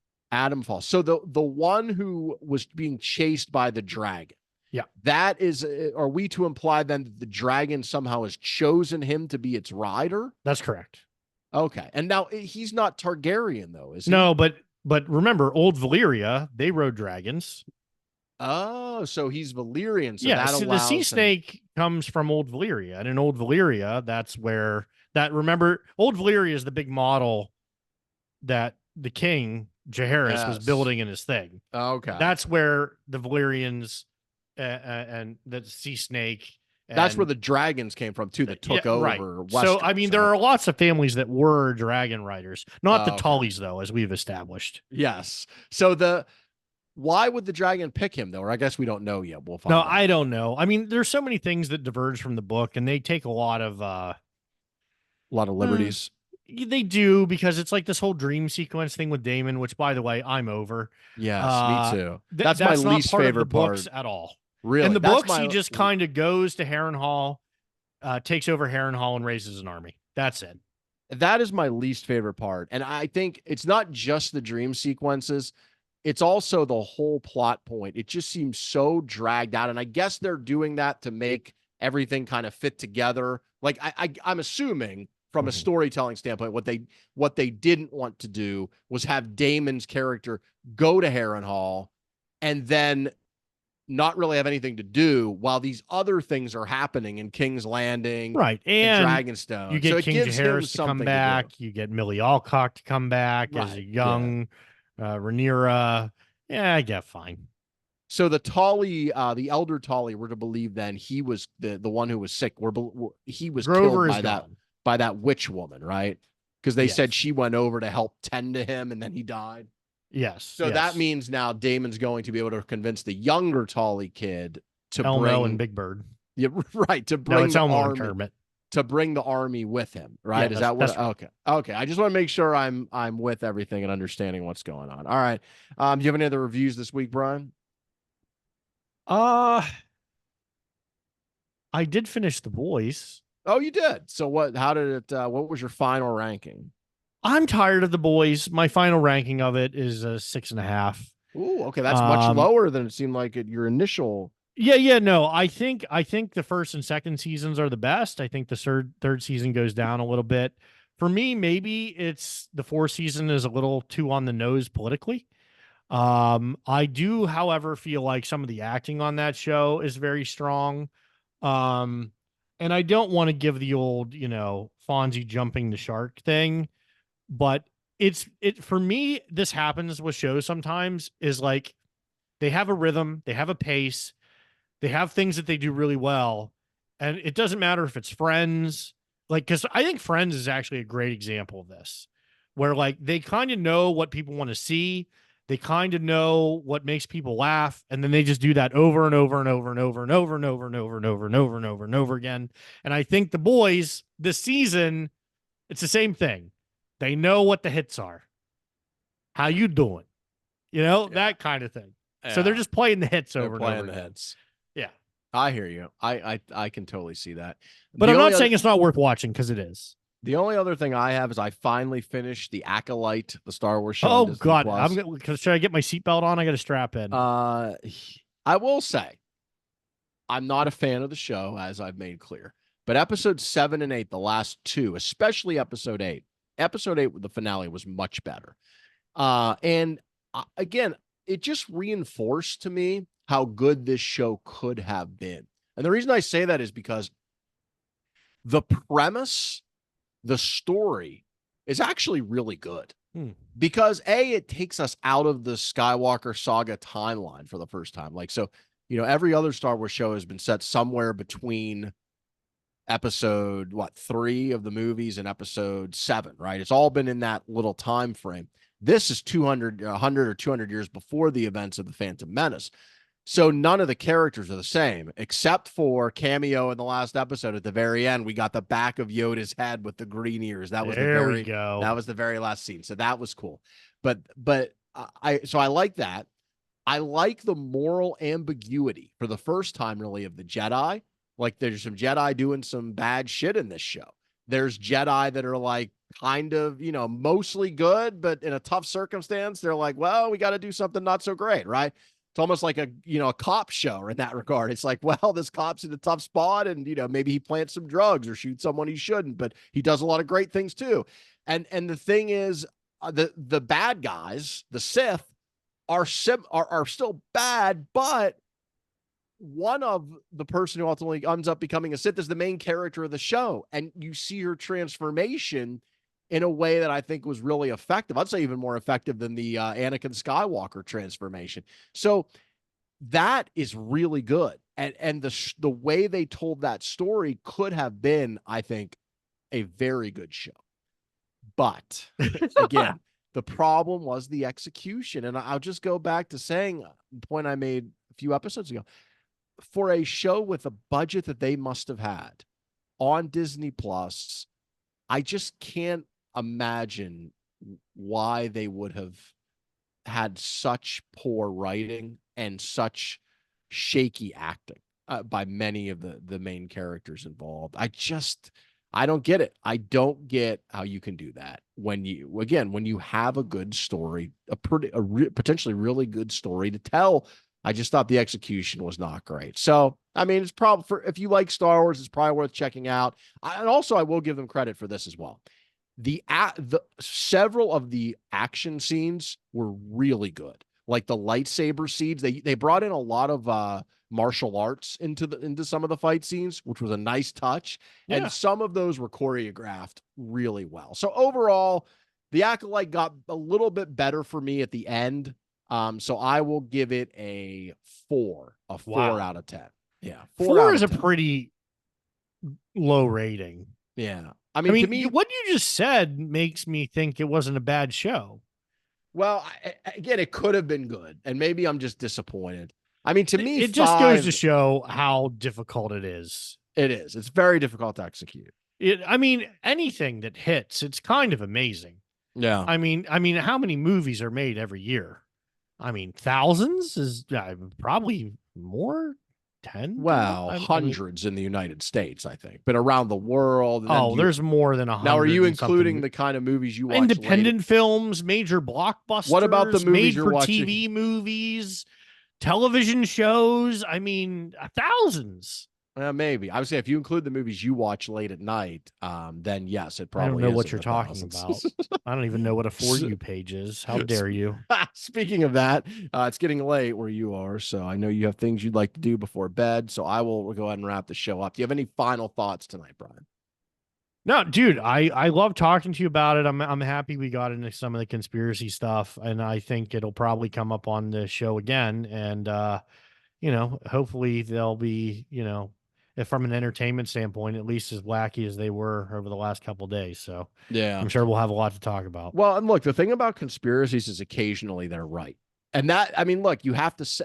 So the one who was being chased by the dragon. Yeah. That is, are we to imply then that the dragon somehow has chosen him to be its rider? That's correct. Okay. And now he's not Targaryen though, is he? No, but remember, old Valyria, they rode dragons. Oh, so he's Valyrian. So yeah, that so the sea snake comes from Old Valyria, and in Old Valyria, that's where remember, Old Valyria is the big model that the king Jaehaerys was building in his thing. Okay, that's where the Valyrians and the sea snake. That's where the dragons came from too. That took over. Right. Westeros, so I mean, there are lots of families that were dragon riders, not the Tullys though, as we've established. Yes. So why would the dragon pick him though? Or I guess we don't know yet. We'll find out. I don't know. I mean, there's so many things that diverge from the book, and they take a lot of liberties. They do, because it's like this whole dream sequence thing with Daemon, which, by the way, I'm over. Yes, me too. That's my least favorite part at all. Really, in the books, he just kind of goes to Harrenhal, takes over Harrenhal, and raises an army. That's it. That is my least favorite part, and I think it's not just the dream sequences. It's also the whole plot point. It just seems so dragged out. And I guess they're doing that to make everything kind of fit together. Like I'm assuming from a storytelling standpoint. What they didn't want to do was have Damon's character go to Harrenhal and then not really have anything to do while these other things are happening in King's Landing, right? and And Dragonstone. you get so it King gives him Jaehaerys to come something back. to do. You get Millie Alcock to come back as a young Rhaenyra. Yeah, I get fine. So the Tully, the elder Tully, we're to believe then he was the one who was sick. He was Grover killed is gone. by that witch woman, right? Because they Yes. said she went over to help tend to him and then he died. Yes. So that means now Damon's going to be able to convince the younger Tully kid to Elmo bring and Big Bird. Yeah, right. To bring No, it's the Elmo and army Kermit. to bring the army with him, right? Yeah, Is that what? that's right. Okay, okay. I just want to make sure I'm with everything and understanding what's going on. All right. Do you have any other reviews this week, Brian? I did finish The Boys. Oh, you did. So what? How did it? What was your final ranking? I'm tired of The Boys. My final ranking of it is a 6.5. Ooh, okay. That's much lower than it seemed like at your initial. Yeah, no. I think the first and second seasons are the best. I think the third season goes down a little bit. For me, maybe it's the fourth season is a little too on the nose politically. I do, however, feel like some of the acting on that show is very strong. And I don't want to give the old, Fonzie jumping the shark thing, but it for me, this happens with shows sometimes is like they have a rhythm, they have a pace, they have things that they do really well. And it doesn't matter if it's Friends, because I think Friends is actually a great example of this, where like they kind of know what people want to see. They kind of know what makes people laugh, and then they just do that over and over and over and over and over and over and over and over and over and over and over again. And I think The Boys this season, it's the same thing. They know what the hits are. How you doing? That kind of thing. So they're just playing the hits over and over. Playing the hits. Yeah, I hear you. I can totally see that. But I'm not saying it's not worth watching because it is. The only other thing I have is I finally finished The Acolyte, the Star Wars show. Oh God, should I get my seatbelt on? I got to strap in. I will say, I'm not a fan of the show, as I've made clear. But episode 7 and 8, the last two, especially episode 8, the finale was much better. And again, it just reinforced to me how good this show could have been. And the reason I say that is because the premise, the story is actually really good. Because it takes us out of the Skywalker saga timeline for the first time. Every other Star Wars show has been set somewhere between episode 3 of the movies and episode 7, right? It's all been in that little time frame. This is 100 or 200 years before the events of the Phantom Menace. So none of the characters are the same, except for cameo in the last episode. At the very end, we got the back of Yoda's head with the green ears. That was that was the very last scene. So that was cool. But I like that. I like the moral ambiguity for the first time, really, of the Jedi. Like, there's some Jedi doing some bad shit in this show. There's Jedi that are like kind of, mostly good, but in a tough circumstance, they're like, well, we got to do something not so great, right? It's almost like a cop show in that regard. It's like, well, this cop's in a tough spot and, maybe he plants some drugs or shoots someone he shouldn't, but he does a lot of great things too. And the thing is, the bad guys, the Sith, are still bad, but one of the person who ultimately ends up becoming a Sith is the main character of the show. And you see her transformation in a way that I think was really effective. I'd say even more effective than the Anakin Skywalker transformation. So that is really good. And the way they told that story could have been, I think, a very good show. But again, the problem was the execution. And I'll just go back to saying the point I made a few episodes ago. For a show with a budget that they must have had on Disney Plus, I just can't imagine why they would have had such poor writing and such shaky acting by many of the main characters involved. I don't get it. I don't get how you can do that when you have a good story, potentially really good story to tell I just thought the execution was not great. So, I mean, it's probably for if you like Star Wars, it's probably worth checking out. And also, I will give them credit for this as well. The several of the action scenes were really good. Like the lightsaber scenes, they brought in a lot of martial arts into some of the fight scenes, which was a nice touch. Yeah. And some of those were choreographed really well. So overall, the Acolyte got a little bit better for me at the end. So I will give it a 4 Wow. out of 10. Yeah. 4 is a 10. pretty low rating. Yeah. I mean, to me, what you just said makes me think it wasn't a bad show. Well, again, it could have been good, and maybe I'm just disappointed. I mean, to me, it just goes to show how difficult it is. It is. It's very difficult to execute. I mean, anything that hits, it's kind of amazing. Yeah. I mean, how many movies are made every year? I mean, thousands is probably more. 10? Well, hundreds in the United States, I think, but around the world. Oh, there's more than 100. Now, are you including the kind of movies you watch? Independent films, major blockbusters. What about the movies made for TV movies, television shows? I mean, thousands. Maybe. I would say if you include the movies you watch late at night, then yes, it probably. I don't know what you're talking about. I don't even know what a For You page is. How dare you? Speaking of that, it's getting late where you are, so I know you have things you'd like to do before bed. So I will go ahead and wrap the show up. Do you have any final thoughts tonight, Brian? No, dude, I love talking to you about it. I'm happy we got into some of the conspiracy stuff, and I think it'll probably come up on the show again. And hopefully they'll be, if from an entertainment standpoint, at least as wacky as they were over the last couple of days. So yeah, I'm sure we'll have a lot to talk about. Well, and look, the thing about conspiracies is occasionally they're right. And that, I mean, look, you have to say,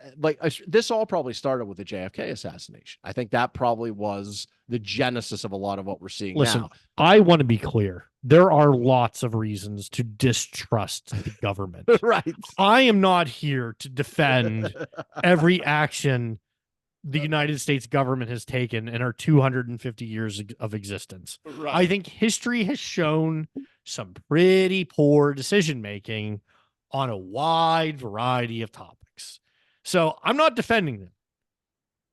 this all probably started with the JFK assassination. I think that probably was the genesis of a lot of what we're seeing now. I want to be clear. There are lots of reasons to distrust the government. Right. I am not here to defend every action the United States government has taken in our 250 years of existence. Right. I think history has shown some pretty poor decision-making on a wide variety of topics. So I'm not defending them.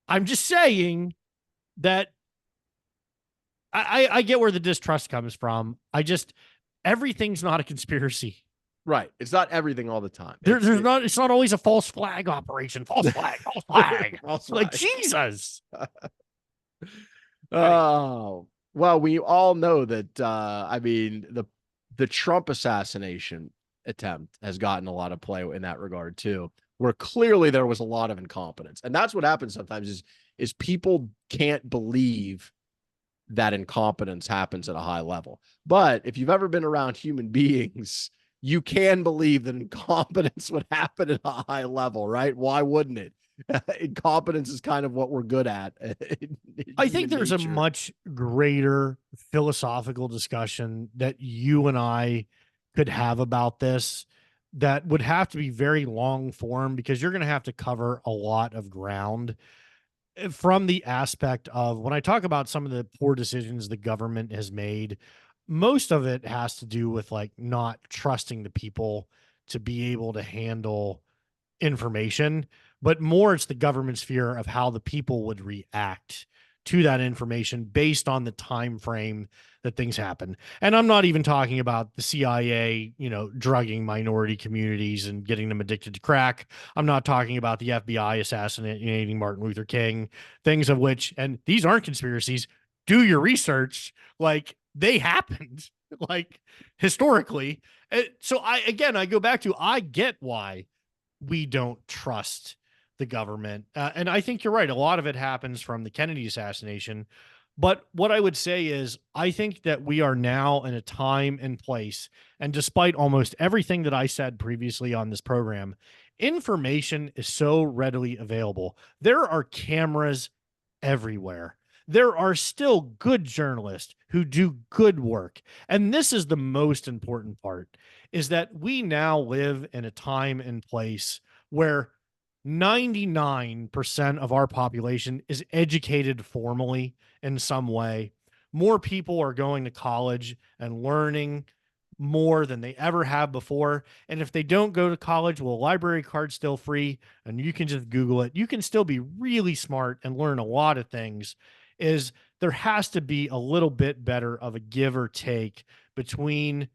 I'm just saying that I get where the distrust comes from. Everything's not a conspiracy. Right. It's not everything all the time. It's not always a false flag operation. False flag, false flag. False like flag. Jesus. Oh, well, we all know that, the Trump assassination attempt has gotten a lot of play in that regard too, where clearly there was a lot of incompetence. And that's what happens sometimes is people can't believe that incompetence happens at a high level. But if you've ever been around human beings, you can believe that incompetence would happen at a high level, right? Why wouldn't it? Incompetence is kind of what we're good at. I think there's a much greater philosophical discussion that you and I could have about this that would have to be very long form, because you're going to have to cover a lot of ground from the aspect of, when I talk about some of the poor decisions the government has made, most of it has to do with not trusting the people to be able to handle information, but more it's the government's fear of how the people would react to that information based on the time frame that things happen. And I'm not even talking about the CIA, drugging minority communities and getting them addicted to crack. I'm not talking about the FBI assassinating Martin Luther King, things of which, and these aren't conspiracies. Do your research. They happened, historically. So I go back to, I get why we don't trust the government. And I think you're right. A lot of it happens from the Kennedy assassination. But what I would say is, I think that we are now in a time and place, and despite almost everything that I said previously on this program, information is so readily available. There are cameras everywhere. There are still good journalists who do good work. And this is the most important part, is that we now live in a time and place where 99% of our population is educated formally in some way. More people are going to college and learning more than they ever have before. And if they don't go to college, well, library card's still free and you can just Google it. You can still be really smart and learn a lot of things. Is there has to be a little bit better of a give or take between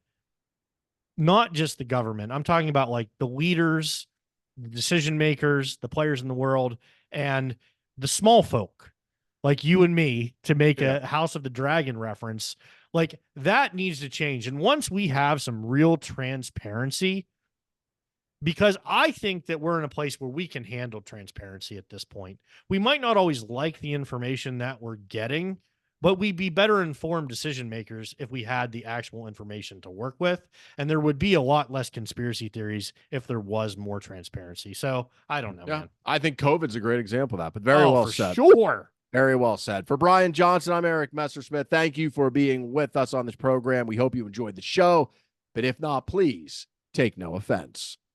not just the government. I'm talking about like the leaders, the decision makers, the players in the world, and the small folk like you and me, to make a House of the Dragon reference. Like that needs to change. And once we have some real transparency, because I think that we're in a place where we can handle transparency at this point. We might not always like the information that we're getting, but we'd be better informed decision makers if we had the actual information to work with. And there would be a lot less conspiracy theories if there was more transparency. So I don't know, man. I think COVID's a great example of that, but very well said. Sure. Very well said. For Brian Johnson, I'm Eric Messersmith. Thank you for being with us on this program. We hope you enjoyed the show, but if not, please take no offense.